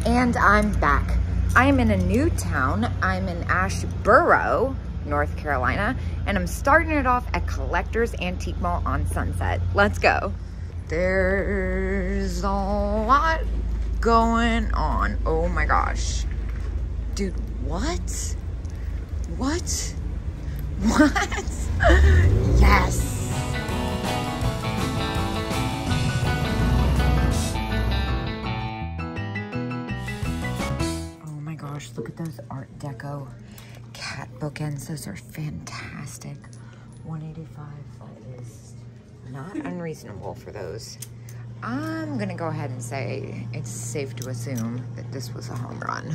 And I'm back. I am in a new town. I'm in Asheboro, North Carolina, and I'm starting it off at Collector's Antique Mall on Sunset. Let's go. There's a lot going on. Oh my gosh. Dude, what? What? What? Yes. Look at those Art Deco cat bookends. Those are fantastic. $185. That is not unreasonable for those. I'm gonna go ahead and say it's safe to assume that this was a home run.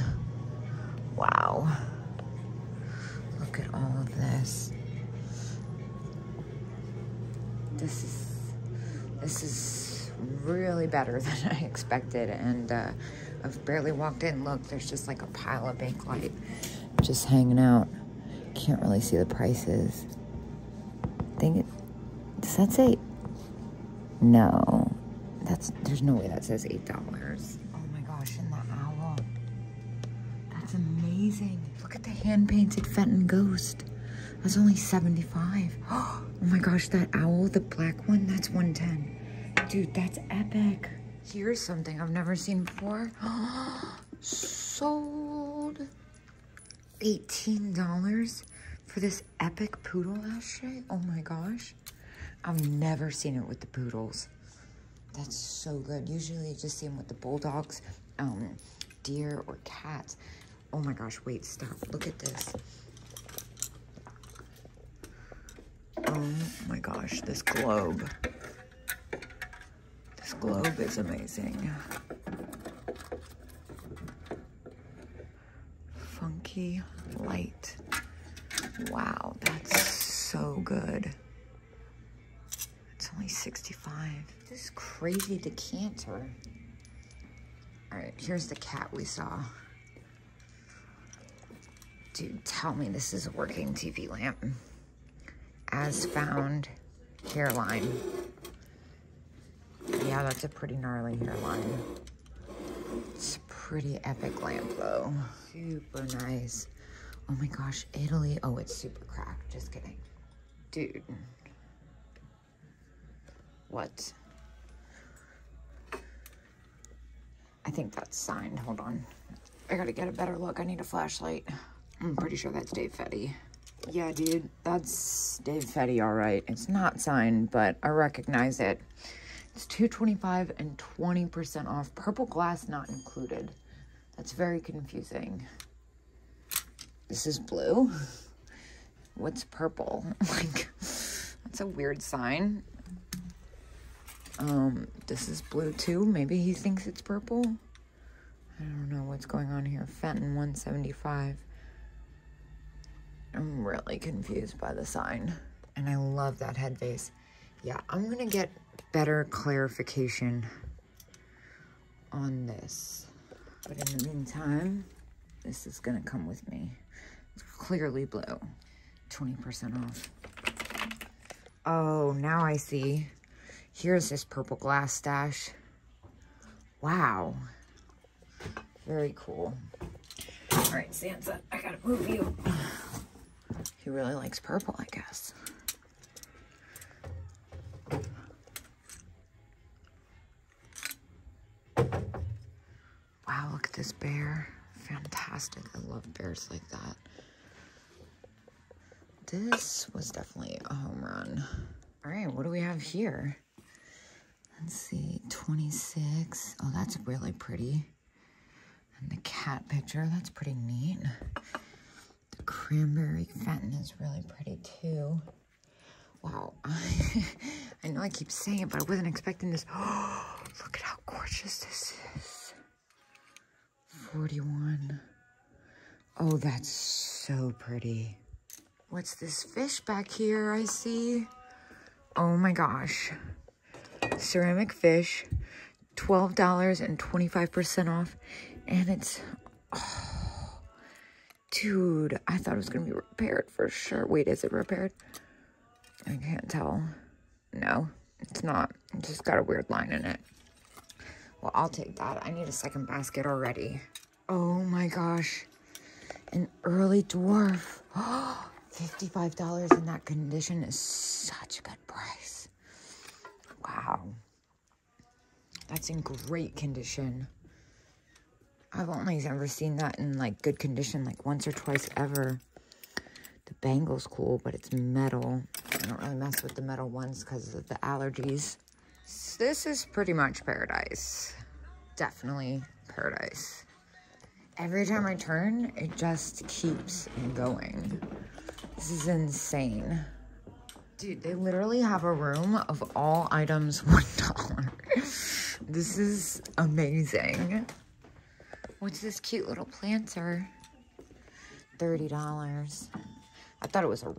Wow. Look at all of this. This is really better than I expected, and I've barely walked in. Look, there's just like a pile of Bakelite just hanging out. Can't really see the prices. Does that say? No, there's no way that says $8. Oh my gosh, and the owl. That's amazing. Look at the hand-painted Fenton Ghost. That's only $75. Oh my gosh, that owl, the black one, that's $110. Dude, that's epic. Here's something I've never seen before. Sold $18 for this epic poodle ashtray. Oh my gosh. I've never seen it with the poodles. That's so good. Usually you just see them with the bulldogs, deer, or cats. Oh my gosh, wait, stop. Look at this. Oh my gosh, this globe. This globe is amazing. Funky light. Wow, that's so good. It's only $65. This crazy decanter. All right, here's the cat we saw. Dude, tell me this is a working TV lamp. As found hairline. Yeah, that's a pretty gnarly hairline. It's a pretty epic lamp though. Super nice. Oh my gosh, Italy. Oh, it's super cracked. Just kidding. Dude. What? I think that's signed. Hold on. I gotta get a better look. I need a flashlight. I'm pretty sure that's Dave Fetty. Yeah, dude, that's Dave Fetty, all right. It's not signed, but I recognize it. It's $225 and 20% off. Purple glass not included. That's very confusing. This is blue. What's purple? Like, that's a weird sign. This is blue too. Maybe he thinks it's purple. I don't know what's going on here. Fenton, $175. I'm really confused by the sign. And I love that head vase. Yeah, I'm gonna get better clarification on this. But in the meantime, this is gonna come with me. It's clearly blue. 20% off. Oh, now I see. Here's this purple glass stash. Wow. Very cool. All right, Sansa, I gotta move you. He really likes purple, I guess. Wow, look at this bear. Fantastic. I love bears like that. This was definitely a home run. All right, what do we have here? Let's see, 26. Oh, that's really pretty. And the cat picture, that's pretty neat. The cranberry Fenton is really pretty too. Wow. I know I keep saying it, but I wasn't expecting this. Oh, look at how gorgeous this is. 41. Oh, that's so pretty. What's this fish back here I see? Oh my gosh. Ceramic fish, $12 and 25% off. And it's, oh, dude, I thought it was going to be repaired for sure. Wait, is it repaired? I can't tell. No, it's not. It's just got a weird line in it. Well, I'll take that. I need a second basket already. Oh my gosh. An early dwarf. $55 in that condition is such a good price. Wow. That's in great condition. I've only ever seen that in like good condition like once or twice ever. The bangle's cool, but it's metal. I don't really mess with the metal ones because of the allergies. So this is pretty much paradise. Definitely paradise. Every time I turn, it just keeps going. This is insane. Dude, they literally have a room of all items $1. This is amazing. What's this cute little planter? $30. I thought it was a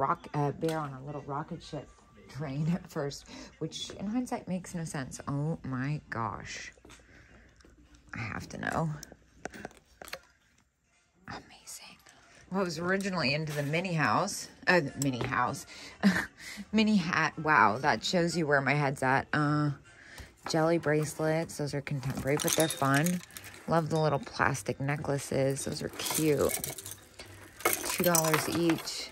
bear on a little rocket ship train at first, which in hindsight makes no sense. Oh my gosh. I have to know. Amazing. Well, I was originally into the mini hat. Wow, that shows you where my head's at. Jelly bracelets. Those are contemporary, but they're fun. Love the little plastic necklaces. Those are cute. $2 each.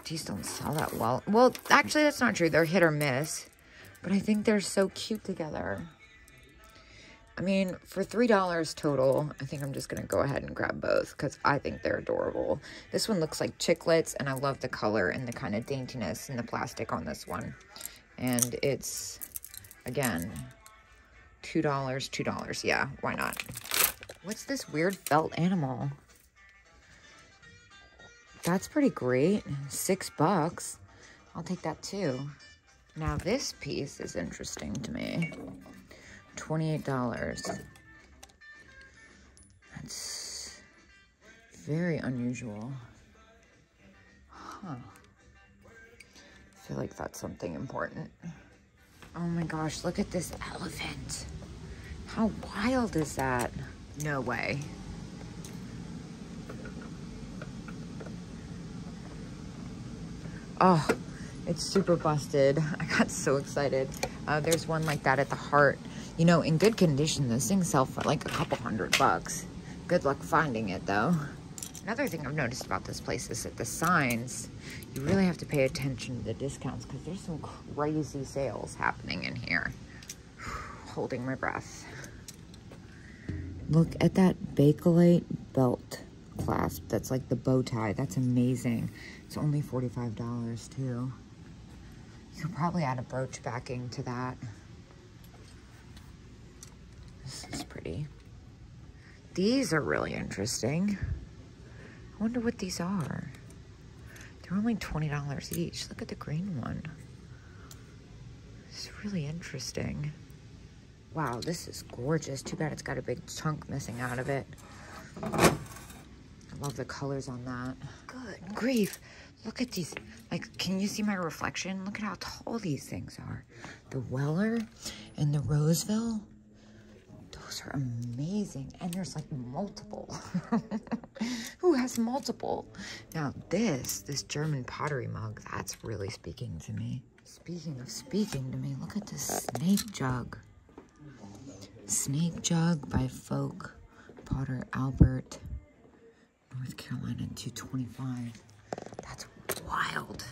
These don't sell that well. Well, actually, that's not true. They're hit or miss. But I think they're so cute together. I mean, for $3 total, I think I'm just going to go ahead and grab both because I think they're adorable. This one looks like chiclets, and I love the color and the kind of daintiness in the plastic on this one. And it's, again, $2. Yeah, why not? What's this weird felt animal? That's pretty great. $6. I'll take that too. Now this piece is interesting to me. $28. That's very unusual. Huh. I feel like that's something important. Oh my gosh, look at this elephant. How wild is that? No way. Oh, it's super busted. I got so excited. There's one like that at the Heart. You know, in good condition, those things sell for like a couple $100. Good luck finding it, though. Another thing I've noticed about this place is that the signs, you really have to pay attention to the discounts because there's some crazy sales happening in here. Holding my breath. Look at that Bakelite belt clasp. That's like the bow tie. That's amazing. It's only $45 too. You could probably add a brooch backing to that. This is pretty. These are really interesting. I wonder what these are. They're only $20 each. Look at the green one. It's really interesting. Wow, this is gorgeous. Too bad it's got a big chunk missing out of it. I love the colors on that. Good grief. Look at these. Like, can you see my reflection? Look at how tall these things are. The Weller and the Roseville. Those are amazing. And there's like multiple. Who has multiple? Now this German pottery mug, that's really speaking to me. Speaking of speaking to me, look at this snake jug. Snake jug by Folk Potter Albert, North Carolina, $225. That's wild.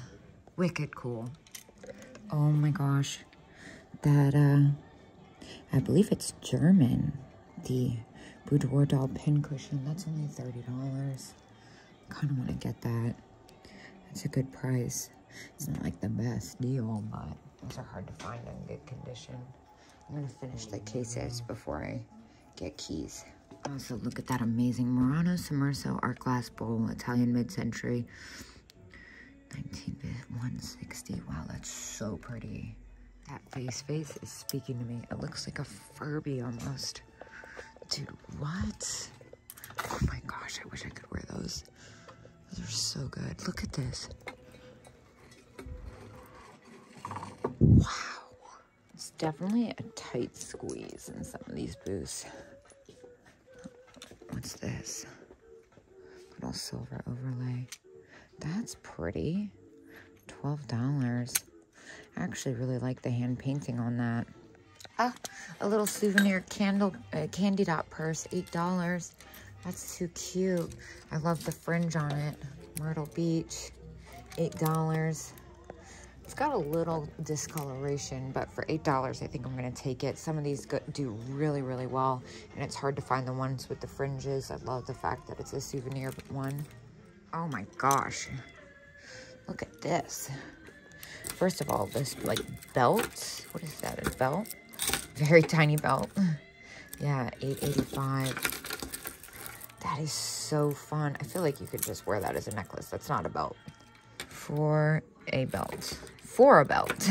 Wicked cool. Oh my gosh. That, I believe it's German. The boudoir doll pincushion. That's only $30. Kind of want to get that. It's a good price. It's not like the best deal, but those are hard to find in good condition. I'm going to finish the cases before I get keys. Also, look at that amazing Murano Sommerso art glass bowl, Italian mid-century. 160. Wow, that's so pretty. That face is speaking to me. It looks like a Furby almost. Dude, what? Oh my gosh, I wish I could wear those. Those are so good. Look at this. Wow. It's definitely a tight squeeze in some of these booths. What's this? Little silver overlay. That's pretty. $12. I actually really like the hand painting on that. Ah, a little souvenir candy dot purse, $8. That's too cute. I love the fringe on it. Myrtle Beach, $8. It's got a little discoloration, but for $8, I think I'm gonna take it. Some of these do really, really well, and it's hard to find the ones with the fringes. I love the fact that it's a souvenir one. Oh my gosh, look at this. First of all, this like belt, what is that, a belt? Very tiny belt. Yeah, $8.85. That is so fun. I feel like you could just wear that as a necklace. That's not a belt. For a belt. For a belt.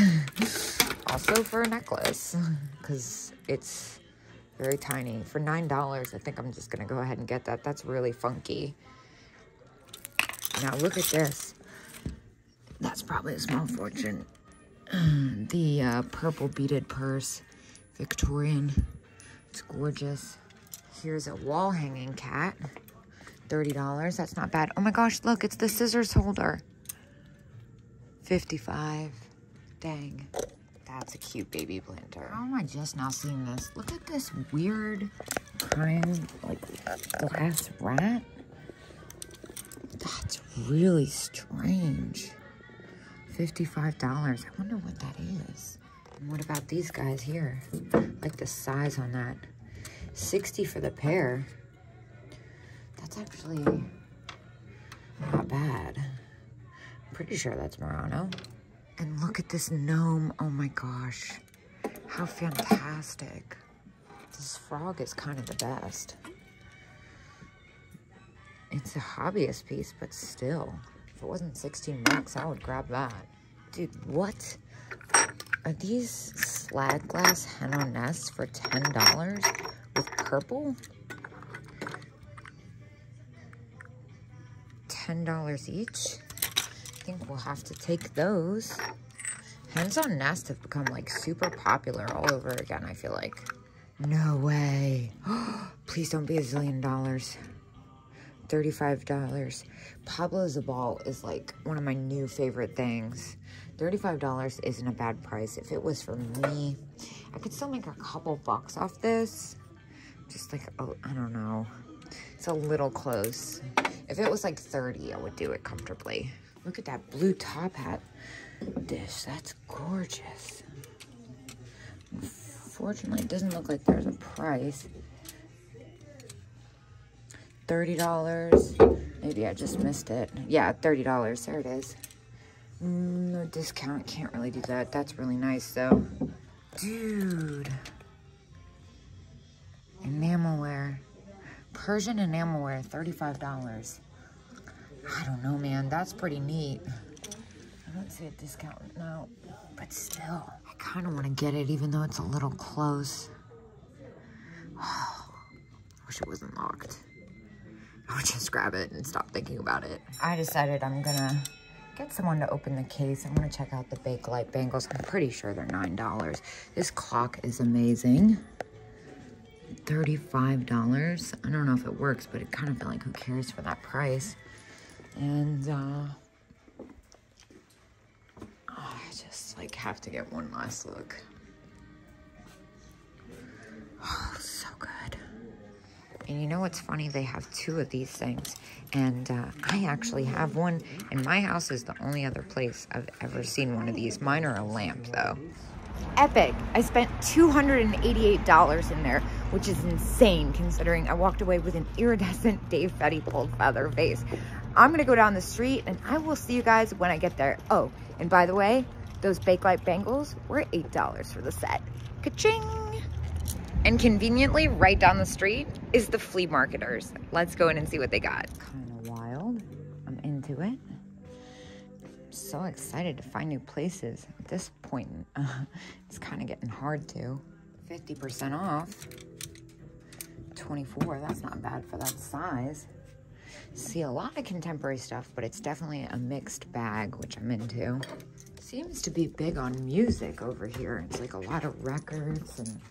Also for a necklace, because it's very tiny. For $9, I think I'm just gonna go ahead and get that. That's really funky. Now look at this. That's probably a small fortune. The purple beaded purse, Victorian. It's gorgeous. Here's a wall hanging cat, $30. That's not bad. Oh my gosh, look, it's the scissors holder. $55. Dang, that's a cute baby planter. How am I just now seeing this? Look at this weird kind, like glass rat. That's really strange. $55. I wonder what that is. And what about these guys here? Like the size on that. $60 for the pair. That's actually not bad. I'm pretty sure that's Murano. And look at this gnome. Oh my gosh. How fantastic. This frog is kind of the best. It's a hobbyist piece, but still. If it wasn't 16 bucks, I would grab that. Dude, what? Are these slag glass hen on nests for $10 with purple? $10 each? I think we'll have to take those. Hens on nest have become like super popular all over again, I feel like. No way. Please don't be a zillion dollars. $35. Pablo Zabal is like one of my new favorite things. $35 isn't a bad price. If it was for me, I could still make a couple bucks off this. Just like, oh, I don't know. It's a little close. If it was like 30, I would do it comfortably. Look at that blue top hat dish. That's gorgeous. Unfortunately, it doesn't look like there's a price. $30. Maybe I just missed it. Yeah, $30. There it is. No discount. Can't really do that. That's really nice, though. Dude. Enamelware. Persian enamelware, $35. I don't know, man. That's pretty neat. I don't see a discount, no. But still, I kind of want to get it, even though it's a little close. Oh, wish it wasn't locked. I would just grab it and stop thinking about it. I decided I'm gonna get someone to open the case. I'm gonna check out the Bakelite bangles. I'm pretty sure they're $9. This clock is amazing. $35. I don't know if it works, but it kind of felt like, who cares for that price? And I just like have to get one last look. Oh, so good. And you know what's funny? They have two of these things. And I actually have one. And my house is the only other place I've ever seen one of these. Mine are a lamp, though. Epic. I spent $288 in there, which is insane considering I walked away with an iridescent Dave Fetty pulled feather vase. I'm going to go down the street, and I will see you guys when I get there. Oh, and by the way, those Bakelite bangles were $8 for the set. Ka-ching! And conveniently, right down the street is the Flea Marketers. Let's go in and see what they got. Kind of wild. I'm into it. I'm so excited to find new places. At this point, it's kind of getting hard to. 50% off. 24, that's not bad for that size. See a lot of contemporary stuff, but it's definitely a mixed bag, which I'm into. Seems to be big on music over here. It's like a lot of records and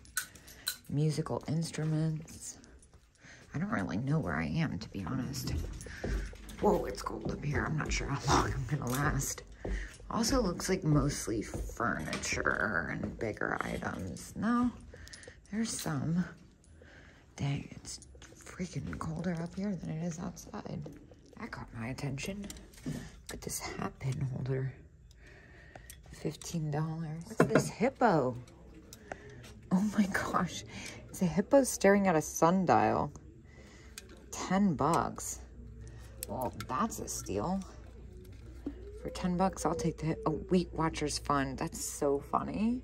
musical instruments. I don't really know where I am, to be honest. Whoa, it's cold up here. I'm not sure how long I'm gonna last. Also looks like mostly furniture and bigger items. No, There's some. Dang, it's freaking colder up here than it is outside. That caught my attention. Look at this hat pin holder. $15. What's this hippo? Oh my gosh. It's a hippo staring at a sundial. $10. Well, that's a steal. For $10, I'll take the Wheat Watchers Fund. That's so funny.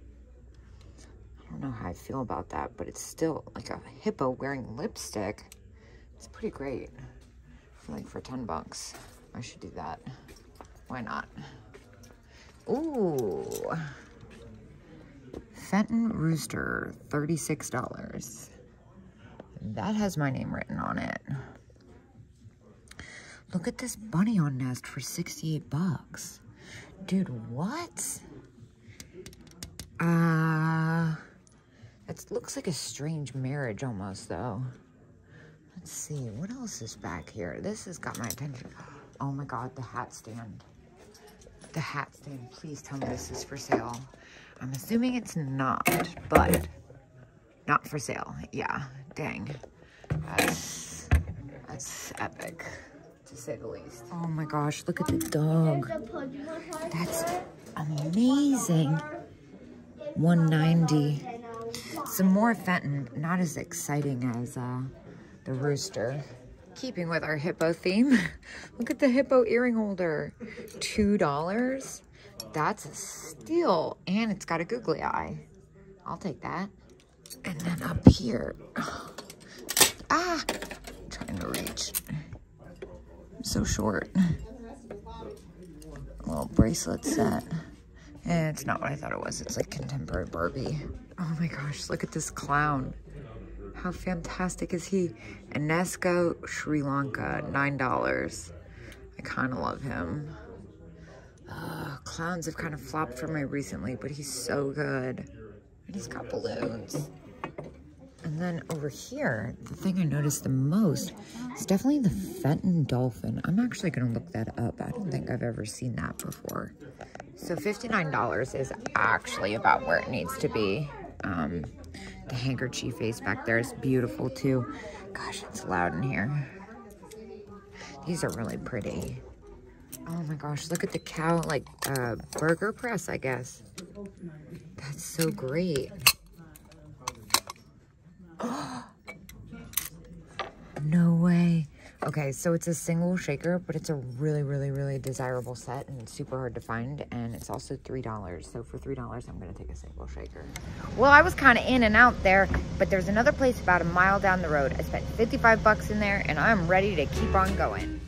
I don't know how I feel about that, but it's still like a hippo wearing lipstick. It's pretty great. I feel like for $10, I should do that. Why not? Ooh. Fenton Rooster, $36. That has my name written on it. Look at this bunny on nest for $68. Dude, what? It looks like a strange marriage almost, though. Let's see, what else is back here? This has got my attention. Oh my God, the hat stand. The hat stand, please tell me this is for sale. I'm assuming it's not, but not for sale. Yeah, dang. That's epic, to say the least. Oh my gosh, look at the dog. That's amazing. $190. Some more Fenton, not as exciting as the rooster. Keeping with our hippo theme, look at the hippo earring holder. $2. That's a steal, and it's got a googly eye. I'll take that. And then up here, I'm trying to reach. I'm so short. A little bracelet set. And it's not what I thought it was. It's like contemporary Barbie. Oh my gosh, look at this clown. How fantastic is he? Enesco, Sri Lanka, $9. I kind of love him. Clowns have kind of flopped for me recently, but he's so good. And he's got balloons. And then over here, the thing I noticed the most is definitely the Fenton dolphin. I'm actually going to look that up. I don't think I've ever seen that before. So $59 is actually about where it needs to be. The handkerchief face back there is beautiful too. Gosh, it's loud in here. These are really pretty. Oh my gosh, look at the cow, like burger press, I guess. That's so great. No way. Okay, so it's a single shaker, but it's a really, really, really desirable set, and it's super hard to find, and it's also $3. So for $3, I'm gonna take a single shaker. Well, I was kind of in and out there, but there's another place about a mile down the road. I spent $55 in there, and I'm ready to keep on going.